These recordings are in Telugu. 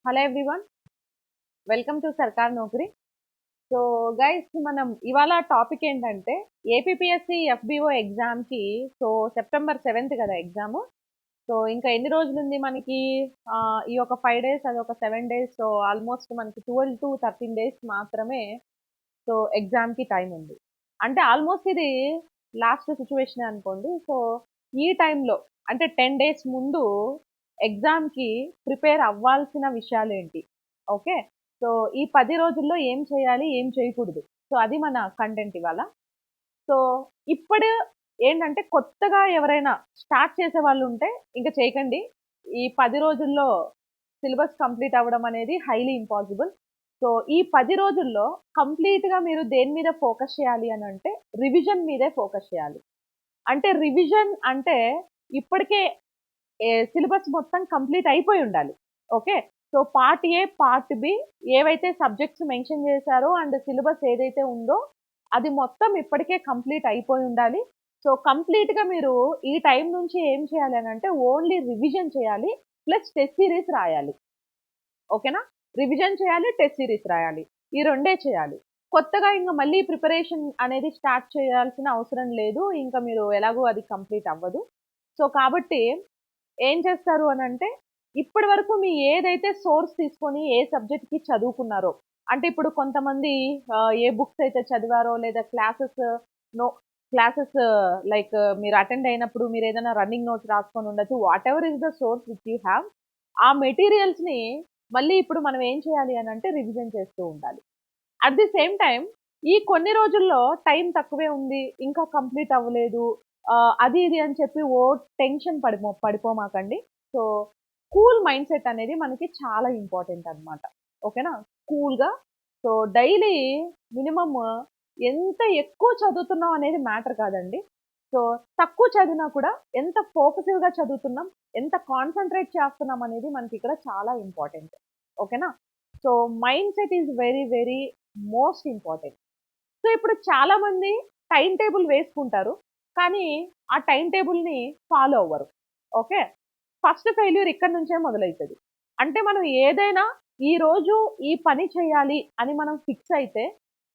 హలో ఎవ్రీవన్, వెల్కమ్ టు సర్కార్ నౌకరీ. సో గైస్, మనం ఇవాళ టాపిక్ ఏంటంటే ఏపీపీఎస్సి ఎఫ్బిఓ ఎగ్జామ్కి. సో సెప్టెంబర్ 7th కదా ఎగ్జామ్. సో ఇంకా ఎన్ని రోజులు ఉంది మనకి? ఈ ఒక 5 days, అది ఒక 7 days. సో ఆల్మోస్ట్ మనకి 12 to 13 days మాత్రమే సో ఎగ్జామ్కి టైం ఉంది. అంటే ఆల్మోస్ట్ ఇది లాస్ట్ సిచ్యువేషన్ అనుకోండి. సో ఈ టైంలో అంటే 10 days ముందు ఎగ్జామ్కి ప్రిపేర్ అవ్వాల్సిన విషయాలు ఏంటి? ఓకే. సో ఈ 10 రోజుల్లో ఏం చేయాలి, ఏం చేయకూడదు? సో అది మన కంటెంట్ ఇవాళ. సో ఇప్పుడు ఏంటంటే కొత్తగా ఎవరైనా స్టార్ట్ చేసే వాళ్ళు ఉంటే ఇంకా చేయకండి. ఈ 10 రోజుల్లో సిలబస్ కంప్లీట్ అవ్వడం అనేది హైలీ ఇంపాసిబుల్. సో ఈ 10 రోజుల్లో కంప్లీట్‌గా మీరు దేని మీద ఫోకస్ చేయాలి అని అంటే రివిజన్ మీదే ఫోకస్ చేయాలి. అంటే రివిజన్ అంటే ఇప్పటికే సిలబస్ మొత్తం కంప్లీట్ అయిపోయి ఉండాలి. Okay. So part A, part B ఏవైతే సబ్జెక్ట్స్ మెన్షన్ చేశారో అండ్ సిలబస్ ఏదైతే ఉందో అది మొత్తం ఇప్పటికే కంప్లీట్ అయిపోయి ఉండాలి. సో కంప్లీట్‌గా మీరు ఈ టైం నుంచి ఏం చేయాలి అనంటే ఓన్లీ రివిజన్ చేయాలి. ప్లస్ టెస్ట్ సీరీస్ రాయాలి. ఓకేనా? రివిజన్ చేయాలి, టెస్ట్ సీరీస్ రాయాలి. ఈ రెండే చేయాలి. కొత్తగా ఇంక మళ్ళీ ప్రిపరేషన్ అనేది స్టార్ట్ చేయాల్సిన అవసరం లేదు. ఇంకా మీరు ఎలాగో అది కంప్లీట్ అవ్వదు. సో కాబట్టి ఏం చేస్తారు అనంటే ఇప్పటి వరకు మీ ఏదైతే సోర్స్ తీసుకొని ఏ సబ్జెక్ట్‌కి చదువుకున్నారో, అంటే ఇప్పుడు కొంతమంది ఏ బుక్స్ అయితే చదివారో లేదా నో క్లాసెస్ లైక్ మీరు అటెండ్ అయినప్పుడు మీరేదైనా రన్నింగ్ నోట్స్ రాసుకొని ఉండొచ్చు. Whatever is the source which you have, ఆ మెటీరియల్స్‌ని మళ్ళీ ఇప్పుడు మనం ఏం చేయాలి అనంటే రివిజన్ చేస్తూ ఉండాలి. అట్ ది సేమ్ టైమ్ ఈ కొన్ని రోజుల్లో టైం తక్కువే ఉంది, ఇంకా కంప్లీట్ అవ్వలేదు, అది ఇది అని చెప్పి టెన్షన్ పడిపోమాకండి. సో కూల్ మైండ్ సెట్ అనేది మనకి చాలా ఇంపార్టెంట్ అన్నమాట. ఓకేనా? కూల్‌గా సో డైలీ మినిమమ్ ఎంత ఎక్కువ చదువుతున్నాం అనేది మ్యాటర్ కాదండి. సో తక్కువ చదివినా కూడా ఎంత ఫోకస్‌గా చదువుతున్నాం, ఎంత కాన్సంట్రేట్ చేస్తున్నాం అనేది మనకి ఇక్కడ చాలా ఇంపార్టెంట్. ఓకేనా? So mind set is very very most important. So ఇప్పుడు చాలామంది టైమ్ టేబుల్ వేసుకుంటారు. కానీ ఆ టైమ్ టేబుల్‌ని ఫాలో అవ్వరు. ఓకే. ఫస్ట్ ఫెయిల్యూర్ ఇక్కడి నుంచే మొదలైతది. అంటే మనం ఏదైనా ఈరోజు ఈ పని చేయాలి అని మనం ఫిక్స్ అయితే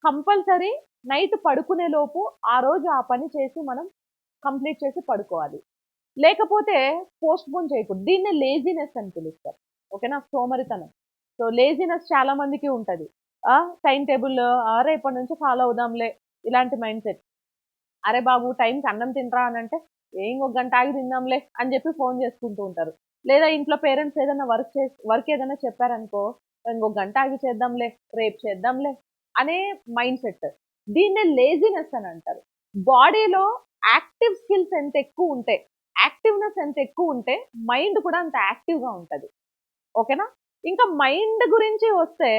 కంపల్సరీ నైట్ పడుకునే లోపు ఆ రోజు ఆ పని చేసి మనం కంప్లీట్ చేసి పడుకోవాలి. లేకపోతే పోస్ట్‌పోన్ చేయకూడదు. దీన్నే లేజినెస్ అని పిలుస్తారు. ఓకేనా? సోమరితనం. సో లేజినెస్ చాలా మందికి ఉంటది. టైమ్ టేబుల్ రేపటి నుంచి ఫాలో అవుదాంలే, ఇలాంటి మైండ్ సెట్. అరే బాబు టైంకి అన్నం తినరా అనంటే, ఇంకొక గంట ఆగి తిందాంలే అని చెప్పి ఫోన్ చేసుకుంటూ ఉంటారు. లేదా ఇంట్లో పేరెంట్స్ ఏదైనా వర్క్ ఏదైనా చెప్పారనుకో, ఇంకొక గంట ఆగి చేద్దాంలే, రేపు చేద్దాంలే అనే మైండ్ సెట్. దీన్నే లేజినెస్ అని అంటారు. బాడీలో యాక్టివ్ స్కిల్స్ ఎంత ఎక్కువ ఉంటే, యాక్టివ్‌నెస్ ఎంత ఎక్కువ ఉంటే మైండ్ కూడా అంత యాక్టివ్‌గా ఉంటది. ఓకేనా? ఇంకా మైండ్ గురించి వస్తే,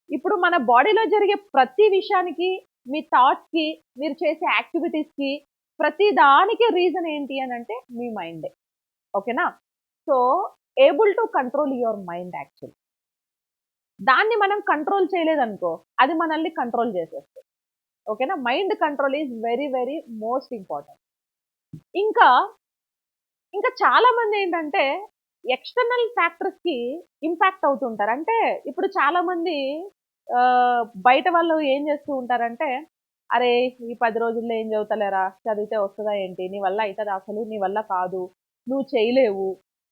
ఇప్పుడు మన బాడీలో జరిగే ప్రతి విషయానికి, మీ థాట్స్‌కి, మీరు చేసే యాక్టివిటీస్‌కి, ప్రతి దానికి రీజన్ ఏంటి అనంటే మీ మైండే. ఓకేనా? So, able to control your mind actually. దాన్ని మనం కంట్రోల్ చేయలేదనుకో, అది మనల్ని కంట్రోల్ చేసేస్తది. ఓకేనా? Mind control is very very most important. ఇంకా, ఇంకా చాలా మందేంటంటే ఎక్స్‌టర్నల్ ఫ్యాక్టర్స్‌కి ఇంపాక్ట్ అవుతుంటారు. అంటే ఇప్పుడు చాలామంది బయట వాళ్ళు ఏం చేస్తూ ఉంటారంటే, "అరే! ఈ 10 రోజుల్లో ఏం చదువుతలేరా? చదివితే వస్తదా ఏంటి? నీ వల్ల అయితదా అసలు? నీ వల్ల కాదు. నువ్వు చేయలేవు.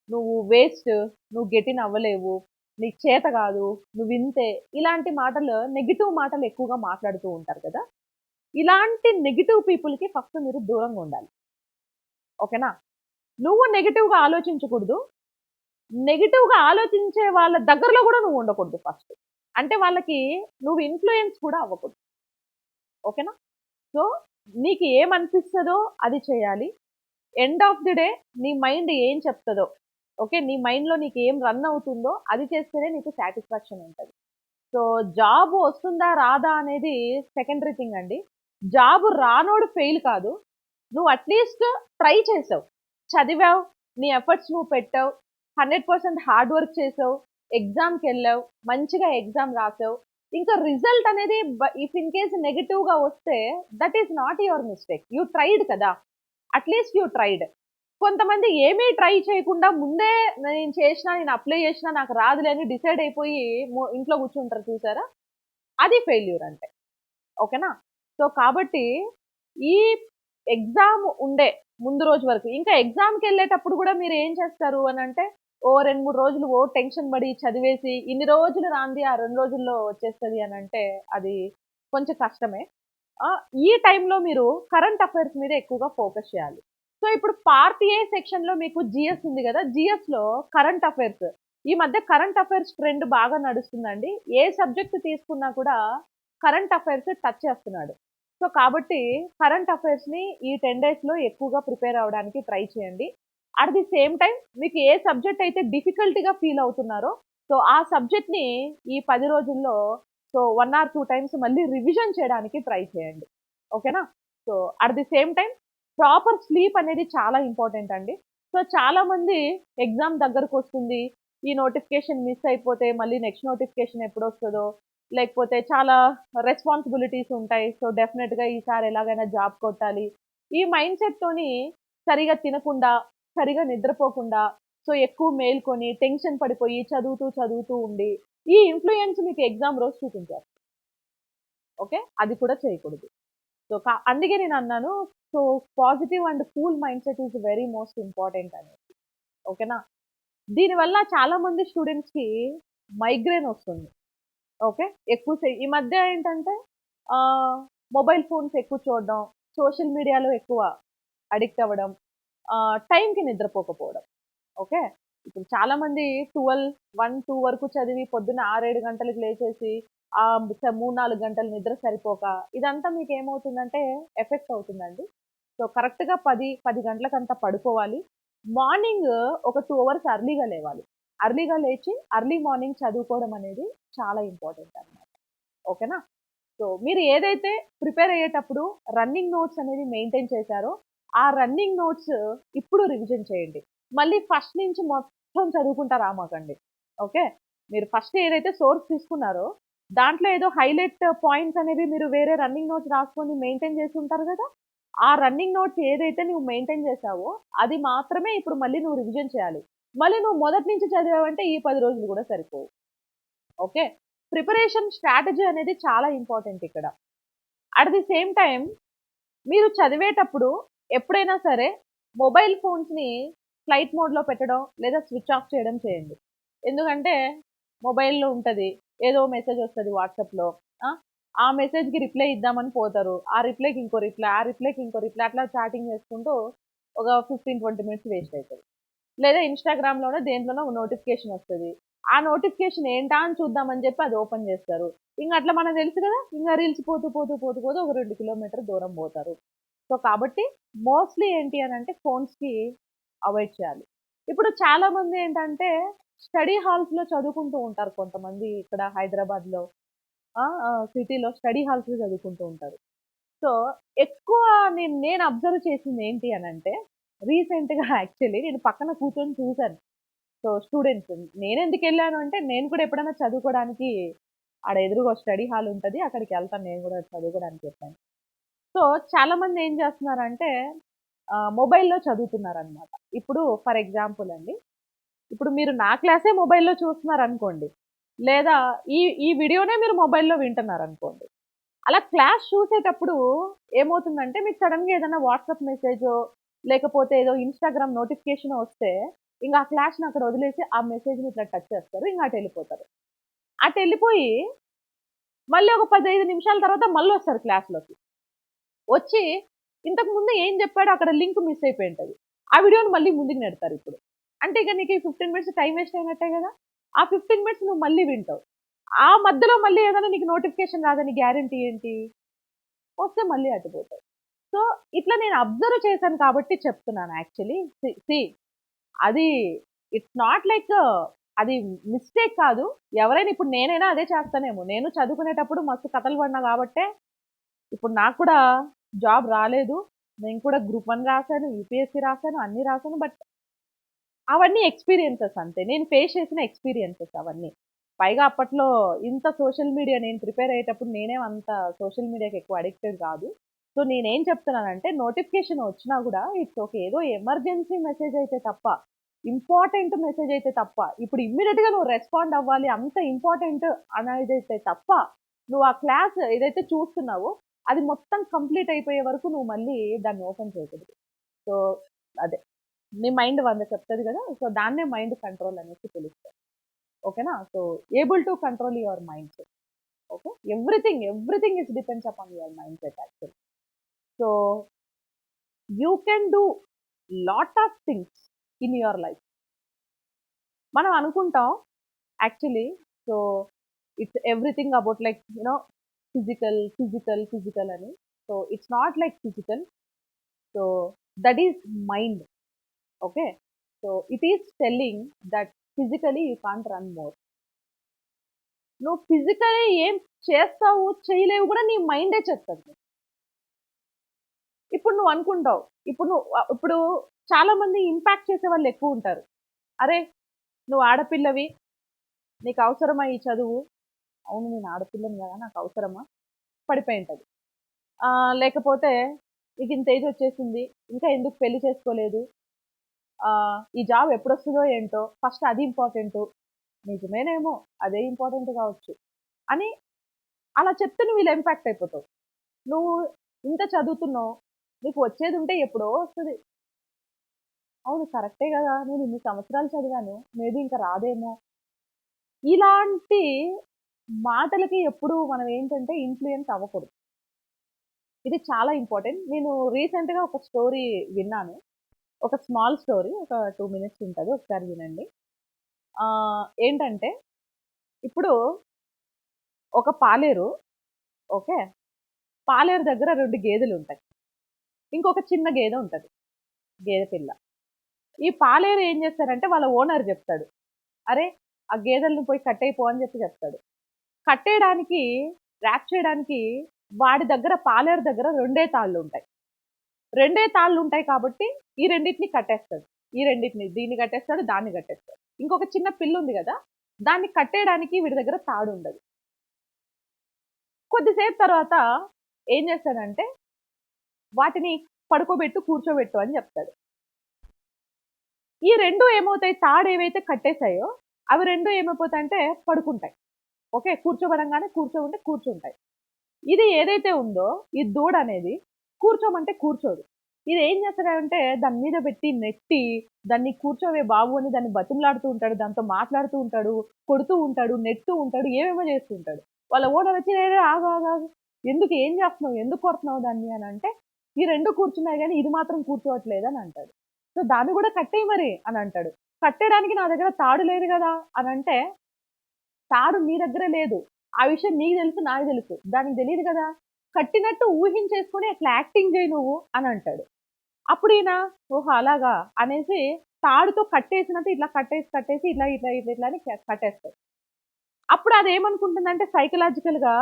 నువ్వు వేస్ట్. నువ్వు గెటిన్ అవ్వలేవు. నీకు చేత కాదు. నువ్వింతే." ఇలాంటి మాటలు, నెగెటివ్ మాటలు ఎక్కువగా మాట్లాడుతూ ఉంటారు కదా! ఇలాంటి నెగెటివ్ పీపుల్‌కి ఫస్ట్ మీరు దూరంగా ఉండాలి. ఓకేనా? నువ్వు నెగెటివ్‌గా ఆలోచించకూడదు. నెగెటివ్‌గా ఆలోచించే వాళ్ళ దగ్గరలో గూడా నువ్వు ఉండకూడదు ఫస్ట్. అంటే వాళ్ళకి నువ్వు ఇన్‌ఫ్లూయెన్స్ కూడా అవ్వకూడదు. ఓకేనా? సో, నీకు ఏమనిపిస్తదో అది చేయాలి. ఎండ్ ఆఫ్ ది డే నీ మైండ్ ఏం చెప్తదో, ఓకే. నీ మైండ్‌లో నీకేం రన్ అవుతుందో అది చేస్తేనే నీకు సాటిస్ఫాక్షన్ ఉంటది. సో, జాబ్ వస్తుందా? రాదా? అనేది సెకండరీ థింగ్ అండి. జాబ్ రానోడు ఫెయిల్ కాదు. నువ్వు అట్‌లీస్ట్ ట్రై చేసావు. చదివావు. నీ ఎఫర్ట్స్ నువ్వు పెట్టావు. 100% హార్డ్ వర్క్ చేసావు. ఎగ్జామ్‌కెళ్ళావు. మంచిగా ఎగ్జామ్ రాసావు. ఇంకా రిజల్ట్ అనేది ఇఫ్ ఇన్ కేస్ నెగెటివ్‌గా వస్తే that is not your mistake. You tried కదా! At least you tried. కొంతమంది ఏమీ ట్రై చేయకుండా ముందే నేను చేసినా, నేను అప్లై చేసినా నాకు రాదులే అని డిసైడ్ అయిపోయి ఇంట్లో కూర్చుంటారు చూసారా? అది ఫెయిల్యూర్ అంటే. ఓకేనా? సో, కాబట్టి ఈ ఎగ్జామ్ ఉండే ముందు రోజు వరకు ఇంకా ఎగ్జామ్‌కెళ్ళేటప్పుడు గూడా మీరేం చేస్తారు అనంటే, ఓ 2, 3 రోజులు టెన్షన్ పడి చదివేసి ఇన్ని రోజులు రాంది ఆ 2 రోజుల్లో వచ్చేస్తది అనంటే అది కొంచెం కష్టమే. ఈ టైంలో మీరు కరెంట్ అఫైర్స్ మీద ఎక్కువగా ఫోకస్ చేయాలి. సో, ఇప్పుడు పార్ట్ ఏ సెక్షన్‌లో మీకు జీఎస్ ఉంది గదా! జీఎస్‌లో కరెంట్ అఫైర్స్ ఈ మధ్య కరెంట్ అఫైర్స్ ట్రెండ్ బాగా నడుస్తుందండి. ఏ సబ్జెక్ట్ తీసుకున్నా కూడా కరెంట్ అఫైర్స్ టచ్ చేస్తున్నాడు. సో, కాబట్టి కరెంట్ అఫైర్స్‌ని ఈ 10 డేస్‌లో ఎక్కువగా ప్రిపేర్ అవ్వడానికి ట్రై చేయండి. అట్ ది సేమ్ టైమ్ మీకు ఏ సబ్జెక్ట్ అయితే డిఫికల్ట్‌గా ఫీల్ అవుతున్నారో, సో, ఆ సబ్జెక్ట్‌ని ఈ 10 రోజుల్లో సో, 1 ఆర్ 2 టైమ్స్ మళ్ళీ రివిజన్ చేయడానికి ట్రై చేయండి. ఓకేనా? So, at the same time proper sleep అనేది చాలా ఇంపార్టెంట్ అండి. సో, చాలామంది ఎగ్జామ్ దగ్గరకొస్తుంది. ఈ నోటిఫికేషన్ మిస్ అయిపోతే మళ్ళీ నెక్స్ట్ నోటిఫికేషన్ ఎప్పుడొస్తదో, లేకపోతే చాలా రెస్పాన్సిబిలిటీస్ ఉంటాయి. సో, డెఫినిట్‌గా ఈసారి ఎలాగైనా జాబ్ కొట్టాలి. ఈ మైండ్‌సెట్‌తోని సరిగ్గా తినకుండా, సరిగ్గా నిద్రపోకుండా, సో, ఎక్కువ మేల్కొని, టెన్షన్ పడిపోయి, చదువుతూ ఉండి, ఈ ఇన్‌ఫ్లూయన్స్ మీకు ఎగ్జామ్ రోజు చూపించేస్తది. ఓకే. అది కూడా చేయకూడదు. సో, అందుకే నేనన్నాను. So, positive and cool mindset is very most important అనేది. ఓకేనా? దీనివల్ల చాలా మంది స్టూడెంట్స్‌కి మైగ్రేన్ ఒస్తుంది. ఓకే. ఈ మధ్య ఏంటంటే మొబైల్ ఫోన్స్ ఎక్కువ చూడడం, సోషల్ మీడియాలో ఎక్కువ అడిక్ట్ అవ్వడం, టైంకి నిద్రపోకపోవడం. ఓకే. ఇప్పుడు చాలామంది 12, 1, 2 వరకు చదివి పొద్దున్న 6, 7 గంటలకు లేచేసి 3, 4 గంటలు నిద్ర సరిపోక ఇదంతా మీకేమవుతుందంటే ఎఫెక్ట్ అవుతుందండి. సో, కరెక్ట్‌గా 10 గంటలకంతా పడుకోవాలి. మార్నింగ్ ఒక 2 అవర్స్ ఎర్లీగా లేవాలి. ఎర్లీగా లేచి ఎర్లీ మార్నింగ్ చదువుకోవడం అనేది చాలా ఇంపార్టెంట్ అన్నమాట. ఓకేనా? సో, మీరు ఏదైతే ప్రిపేర్ అయ్యేటప్పుడు రన్నింగ్ నోట్స్ అనేది మెయింటైన్ చేశారో, ఆ రన్నింగ్ నోట్స్ ఇప్పుడు రివిజన్ చేయండి. మళ్ళీ ఫస్ట్ నుంచి మొత్తం చదువుకుంటా రామాకండి. ఓకే. మీరు ఫస్ట్ ఏదైతే సోర్స్ తీసుకున్నారో, దాంట్లో ఏదో హైలైట్ పాయింట్స్ అనేవి మీరు వేరే రన్నింగ్ నోట్స్ రాసుకొని మెయింటైన్ చేసి ఉంటారు గదా! ఆ రన్నింగ్ నోట్స్ ఏదైతే నువ్వు మెయింటైన్ చేశావో, అది మాత్రమే ఇప్పుడు మళ్ళీ నువ్వు రివిజన్ చేయాలి. మళ్ళీ నువ్వు మొదటి నుంచి చదివావంటే ఈ 10 రోజులు గూడా సరిపోవు. ఓకే. ప్రిపరేషన్ స్ట్రాటజీ అనేది చాలా ఇంపార్టెంట్ ఇక్కడ. అట్ ది సేమ్ టైమ్ మీరు చదివేటప్పుడు ఎప్పుడైనా సరే మొబైల్ ఫోన్స్‌ని ఫ్లైట్ మోడ్‌లో పెట్టడం లేదా స్విచ్ ఆఫ్ చేయడం చేయండి. ఎందుకంటే మొబైల్‌లో ఉంటది. ఏదో మెసేజ్ వస్తది వాట్సాప్‌లో. ఆ! ఆ మెసేజ్‌కి రిప్లై ఇద్దామని పోతారు. ఆ రిప్లైకి ఇంకో రిప్లై, ఆ రిప్లైకి ఇంకో రిప్లై అట్లా చాటింగ్ చేసుకుంటూ ఒక 15, 20 మినిట్స్ వేస్ట్ అయితది. లేదా ఇన్‌స్టాగ్రామ్‌లోనో దేంట్లోనో ఒక నోటిఫికేషన్ వస్తది. ఆ నోటిఫికేషన్ ఏంటా అని చూద్దామని చెప్పి అది ఓపెన్ చేస్తారు. ఇంగ అట్లా మనకు తెలుసు కదా! ఇంగ రీల్స్ పోతూ ఒక 2 కిలోమీటర్ల దూరం పోతారు. సో, కాబట్టి మోస్ట్‌లీ ఏంటి అనంటే ఫోన్స్‌కి అవాయిడ్ చేయాలి. ఇప్పుడు చాలామంది ఏంటంటే స్టడీ హాల్స్‌లో చదువుకుంటూ ఉంటారు కొంతమంది ఇక్కడ హైదరాబాద్‌లో సిటీలో స్టడీ హాల్స్‌లో చదువుకుంటూ ఉంటారు. సో, ఎక్కువ నేను అబ్జర్వ్ చేసింది ఏంటి అనంటే రీసెంట్‌గా యాక్చువల్లీ నేను పక్కన కూర్చొని చూసాను. So, students. నేనెందుకెళ్ళాను అంటే, నేను కూడా ఎప్పుడైనా చదువుకోడానికి ఆడ ఎదురుగా స్టడీ హాల్ ఉంటది. అక్కడికెళ్తాను నేను గూడా చదువుకోడానికి చెప్పాను. సో, చాలామంది ఏం చేస్తున్నారంటే, మొబైల్‌లో చదువుతున్నారనమాట. ఇప్పుడు ఫర్ ఎగ్జాంపుల్ అండి. ఇప్పుడు మీరు నా క్లాసే మొబైల్‌లో చూస్తున్నారనుకోండి. లేదా ఈ ఈ వీడియోనే మీరు మొబైల్‌లో వింటున్నారనుకోండి. అలా క్లాస్ చూసేటప్పుడు ఏమవుతుందంటే, మీకు సడెన్‌గా ఏదైనా వాట్సాప్ మెసేజో, లేకపోతే ఏదో ఇన్‌స్టాగ్రామ్ నోటిఫికేషనో వస్తే, ఇంక ఆ క్లాస్‌ని అక్కడ వదిలేసి, ఆ మెసేజ్‌ని ఇట్లా టచ్ చేస్తారు. ఇంక అటెళ్ళిపోతారు. అటెళ్ళిపోయి, మళ్ళీ ఒక 15 నిమిషాల తర్వాత మళ్ళొస్తారు క్లాస్‌లోకి. వచ్చి, ఇంతకు ముందు ఏం చెప్పాడో అక్కడ లింక్ మిస్ అయిపోయుంటది. ఆ వీడియోని మళ్ళీ ముందుకు నెడతారిప్పుడు. అంటే ఇక నీకు ఈ 15 మినిట్స్ టైమ్ వేస్ట్ అయినట్టే గదా! ఆ 15 మినిట్స్ నువ్వు మళ్ళీ వింటావు. ఆ మధ్యలో మళ్ళీ ఏదైనా నీకు నోటిఫికేషన్ రాదని గ్యారంటీ ఏంటి? వస్తే మళ్ళీ అటుపోతావు. సో, ఇట్లా నేను అబ్జర్వ్ చేశాను కాబట్టి చెప్తున్నాను యాక్చువల్లీ. సీ అది ఇట్స్ నాట్ లైక్ అది మిస్టేక్ కాదు. ఎవరైనా ఇప్పుడు నేనైనా అదే చేస్తానేమో. నేను చదువుకునేటప్పుడు మస్తు కథలు పడినా కాబట్టే, ఇప్పుడు నాకు కూడా జాబ్ రాలేదు. నేను కూడా గ్రూప్ 1 రాసాను, యూపీఎస్సీ రాసాను, అన్నీ రాసాను. బట్ అవన్నీ ఎక్స్‌పీరియన్సెస్ అంతే. నేను ఫేస్ చేసిన ఎక్స్‌పీరియన్సెస్ అవన్నీ. పైగా అప్పట్లో ఇంత సోషల్ మీడియా నేను ప్రిపేర్ అయ్యేటప్పుడు నేనేం అంత సోషల్ మీడియాకి ఎక్కువ అడిక్టెడ్ కాదు. సో నేనేం చెప్తున్నానంటే నోటిఫికేషన్ వచ్చినా కూడా ఇట్స్ ఓకే, ఏదో ఎమర్జెన్సీ మెసేజ్ అయితే తప్ప, ఇంపార్టెంట్ మెసేజ్ అయితే తప్ప, ఇప్పుడు ఇమ్మీడియట్గా నువ్వు రెస్పాండ్ అవ్వాలి అంత ఇంపార్టెంట్ అనేది అయితే తప్ప, నువ్వు ఆ క్లాస్ ఏదైతే చూస్తున్నావో అది మొత్తం కంప్లీట్ అయిపోయే వరకు నువ్వు మళ్ళీ దాన్ని ఓపెన్ చేయకూడదు. సో అదే నీ మైండ్ 100 చెప్తుంది కదా, సో దాన్నే మైండ్ కంట్రోల్ అనేసి పిలుస్తారు. ఓకేనా? So able to control your mind set. Okay, everything is depends upon your mind set actually. So you can do lot of things in your life. మనం అనుకుంటాం actually, so it's everything about like you know physical అని. So it's not like physical. So that is mind. Okay, so it is telling that physically you can't run more. నువ్వు ఫిజికలీ ఏం చేస్తావు చేయలేవు కూడా నీ మైండే చెప్తుంది. ఇప్పుడు నువ్వు అనుకుంటావు, ఇప్పుడు చాలా మంది ఇంపాక్ట్ చేసే వాళ్ళు ఎక్కువ ఉంటారు. అరే నువ్వు ఆడపిల్లవి, నీకు అవసరమా ఈ చదువు? అవును, నేను ఆడపిల్లని కదా, నాకు అవసరమా? పడిపోయి ఉంటుంది. లేకపోతే నీకు ఇంత ఏజ్ వచ్చేసింది, ఇంకా ఎందుకు పెళ్లి చేసుకోలేదు, ఈ జాబ్ ఎప్పుడు వస్తుందో ఏంటో, ఫస్ట్ అది ఇంపార్టెంట్. నిజమేనేమో, అదే ఇంపార్టెంట్ కావచ్చు అని అలా చెప్తే నువ్వు ఇలా ఇంపాక్ట్ అయిపోతావు. నువ్వు ఇంత చదువుతున్నావు, నీకు వచ్చేది ఉంటే ఎప్పుడో వస్తుంది. అవును కరెక్టే కదా, నేను ఇన్ని సంవత్సరాలు చదివాను, మేబీ ఇంకా రాదేమో. ఇలాంటి మాటలకి ఎప్పుడు మనం ఏంటంటే ఇన్ఫ్లుయెన్స్ అవ్వకూడదు. ఇది చాలా ఇంపార్టెంట్. నేను రీసెంట్గా ఒక స్టోరీ విన్నాను, ఒక స్మాల్ స్టోరీ, ఒక 2 minutes ఉంటుంది, ఒకసారి వినండి. ఏంటంటే ఇప్పుడు ఒక పాలేరు, ఓకే, పాలేరు దగ్గర 2 గేదెలు ఉంటాయి, ఇంకొక చిన్న గేదె ఉంటుంది, గేదె పిల్ల. ఈ పాలేరు ఏం చేస్తారంటే వాళ్ళ ఓనర్ చెప్తాడు, అరే ఆ గేదెలను పోయి కట్టేయిపో అని చెప్తాడు. కట్టేయడానికి, ర్యాప్ చేయడానికి వాడి దగ్గర, పాలేరు దగ్గర 2 తాళ్ళు ఉంటాయి. 2 తాళ్ళు ఉంటాయి కాబట్టి ఈ రెండింటిని కట్టేస్తాడు. ఈ రెండింటిని, దీన్ని కట్టేస్తాడు, దాన్ని కట్టేస్తాడు. ఇంకొక చిన్న పిల్ల ఉంది కదా, దాన్ని కట్టేయడానికి వీడి దగ్గర తాడు ఉండదు. కొద్దిసేపు తర్వాత ఏం చేస్తాడంటే వాటిని పడుకోబెట్టు, కూర్చోబెట్టు అని చెప్తాడు. ఈ 2 ఏమవుతాయి, తాడు ఏవైతే కట్టేశాయో అవి 2 ఏమైపోతాయంటే పడుకుంటాయి. ఓకే, కూర్చోబడంగానే కూర్చుంటాయి. ఇది ఏదైతే ఉందో ఈ దూడ అనేది కూర్చోమంటే కూర్చోదు. ఇది ఏం చేస్తాడంటే దాని మీద పెట్టి నెట్టి, దాన్ని కూర్చోవే బాబు అని దాన్ని బతిమలాడుతూ ఉంటాడు, దాంతో మాట్లాడుతూ ఉంటాడు, కొడుతూ ఉంటాడు, నెట్టు ఉంటాడు, ఏమేమో చేస్తూ ఉంటాడు. వాళ్ళ ఓనర్ వచ్చి ఆగు ఆగు ఆగు, ఎందుకు, ఏం చేస్తున్నావు, ఎందుకు కొడుతున్నావు దాన్ని అని అంటే, ఈ 2 కూర్చున్నాయి కానీ ఇది మాత్రం కూర్చోవట్లేదు అని అంటాడు. సో దాన్ని కూడా కట్టేయి మరి అని అంటాడు. కట్టేయడానికి నా దగ్గర తాడు లేదు కదా అని అంటే, తాడు నీ దగ్గర లేదు, ఆ విషయం నీకు తెలుసు, నాకు తెలుసు, దానికి తెలియదు కదా, కట్టినట్టు ఊహించేసుకొని అట్లా యాక్టింగ్ చేయి నువ్వు అని అంటాడు. అప్పుడు ఈయన ఓహో అలాగా అనేసి తాడుతో కట్టేసినట్టు ఇట్లా కట్టేసి ఇట్లా అని కట్టేస్తాడు. అప్పుడు అది ఏమనుకుంటుందంటే సైకలాజికల్గా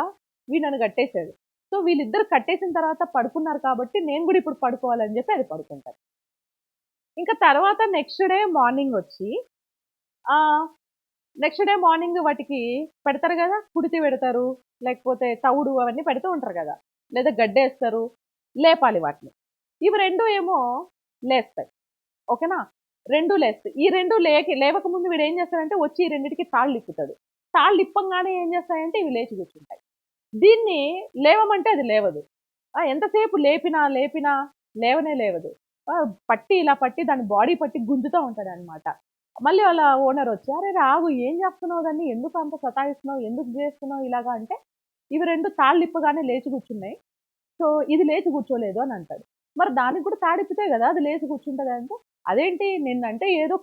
వీళ్ళని కట్టేశాడు, సో వీళ్ళిద్దరు కట్టేసిన తర్వాత పడుకున్నారు కాబట్టి నేను కూడా ఇప్పుడు పడుకోవాలని చెప్పి అది పడుకుంటారు. ఇంకా తర్వాత నెక్స్ట్ డే మార్నింగ్ వచ్చి వాటికి పెడతారు కదా, కుడితి పెడతారు, లేకపోతే తవుడు అవన్నీ పెడుతూ ఉంటారు కదా, లేదా గడ్డేస్తారు, లేపాలి వాటిని. ఇవి 2 ఏమో లేస్తాయి. ఓకేనా, 2 లేస్తాయి. ఈ 2 లేవక ముందు వీడు ఏం చేస్తాడంటే వచ్చి ఈ రెండింటికి తాళ్ళు ఇప్పుతాడు. తాళ్ళు ఇప్పంగానే ఏం చేస్తాయంటే ఇవి లేచి కూర్చుంటాయి. దీన్ని లేవమంటే అది లేవదు. ఎంతసేపు లేపినా లేవనే లేవదు. ఇలా పట్టి దాని బాడీ పట్టి గుంజుతూ ఉంటాడనమాట. మళ్ళీ వాళ్ళ ఓనర్ వచ్చి అరే రాగు, ఏం చేస్తున్నావు, దాన్ని ఎందుకు అంత సతాయిస్తున్నావు, ఎందుకు చేస్తున్నావు ఇలాగా అంటే, ఇవి 2 తాళ్ళు ఇప్పగానే లేచి కూర్చున్నాయి, సో ఇది లేచి కూర్చోలేదు అని అంటాడు. మరి దానికి కూడా తాడిప్పితే కదా అది లేచి కూర్చుంటుంది అంటే, అదేంటి నిన్నంటే ఏదో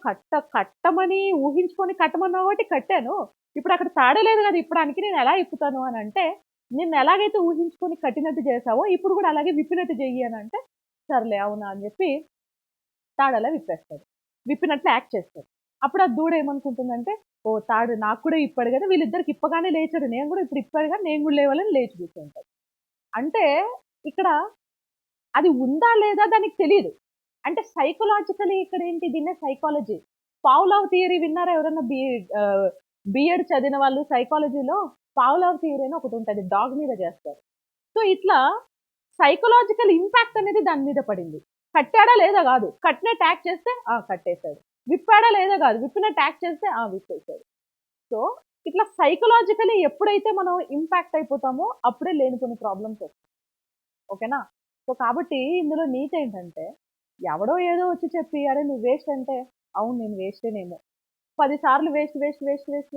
కట్టమని ఊహించుకొని కట్టమన్నావు కాబట్టి కట్టాను, ఇప్పుడు అక్కడ తాడలేదు కదా ఇప్పడానికి, నేను ఎలా ఇప్పుతాను అని అంటే, నిన్ను ఎలాగైతే ఊహించుకొని కట్టినట్టు చేసావో ఇప్పుడు కూడా అలాగే విప్పినట్టు చెయ్యి అని అంటే, సర్లే అవునా అని చెప్పి తాడలా విప్పేస్తాడు, విప్పినట్లు యాక్ట్ చేస్తాడు. అప్పుడు ఆ దూడ ఏమనుకుంటుందంటే, ఓ తాడు నాకు కూడా ఇప్పాడు కదా, వీళ్ళిద్దరికి ఇప్పగానే లేచాడు, నేను కూడా ఇప్పుడు ఇప్పాడు కానీ నేను కూడా లేవాలని లేచి కూర్చుంటాడు. అంటే ఇక్కడ అది ఉందా లేదా దానికి తెలియదు. అంటే సైకలాజికలీ ఇక్కడ ఏంటి, దీన్నే సైకాలజీ. పావ్లావ్ థియరీ విన్నారా ఎవరన్నా? బిఎడ్ చదివిన వాళ్ళు సైకాలజీలో పావ్లావ్ థియరీ అని ఒకటి ఉంటుంది, డాగ్ మీద చేస్తారు. సో ఇట్లా సైకలాజికల్ ఇంపాక్ట్ అనేది దాని మీద పడింది. కట్టాడా లేదా కాదు, కట్టిన ట్యాగ్ చేస్తే కట్టేశాడు, విప్పాడా లేదా కాదు, విప్పిన ట్యాగ్ చేస్తే విప్పేశాడు. సో ఇట్లా సైకలాజికలీ ఎప్పుడైతే మనం ఇంపాక్ట్ అయిపోతామో అప్పుడే లేని కొన్ని ప్రాబ్లమ్స్ వస్తాయి. ఓకేనా? సో కాబట్టి ఇందులో నీతి ఏంటంటే, ఎవడో ఏదో వచ్చి చెప్పి అరే నువ్వు వేస్ట్ అంటే, అవును నేను వేస్టేనేమో. 10 సార్లు వేస్ట్ వేస్ట్ వేస్ట్ వేస్ట్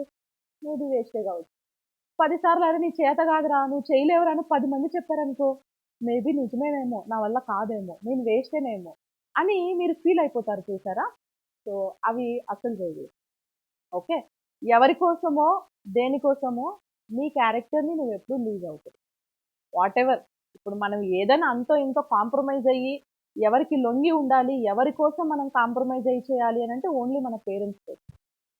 నువ్వు వేస్టే కావచ్చు. 10 సార్లు అరే నీ చేత కాదురా, నువ్వు చేయలేవురా అని 10 మంది చెప్పారనుకో, మేబీ నిజమేనేమో, నా వల్ల కాదేమో, నేను వేస్టేనేమో అని మీరు ఫీల్ అయిపోతారు చూసారా? సో అవి అసలు చేయకూడదు. ఓకే? ఎవరి కోసమో, దేనికోసమో నీ క్యారెక్టర్‌ని నువ్వెప్పుడు లూజ్ అవ్వకూడదు. వాటెవర్. ఇప్పుడు మనం ఏదైనా అంతో ఇంతో కాంప్రమైజ్ అయ్యి, ఎవరికి లొంగి ఉండాలి, ఎవరి కోసం మనం కాంప్రమైజ్ అయ్యి చేయాలి అనంటే ఓన్లీ మన పేరెంట్స్ కోసం.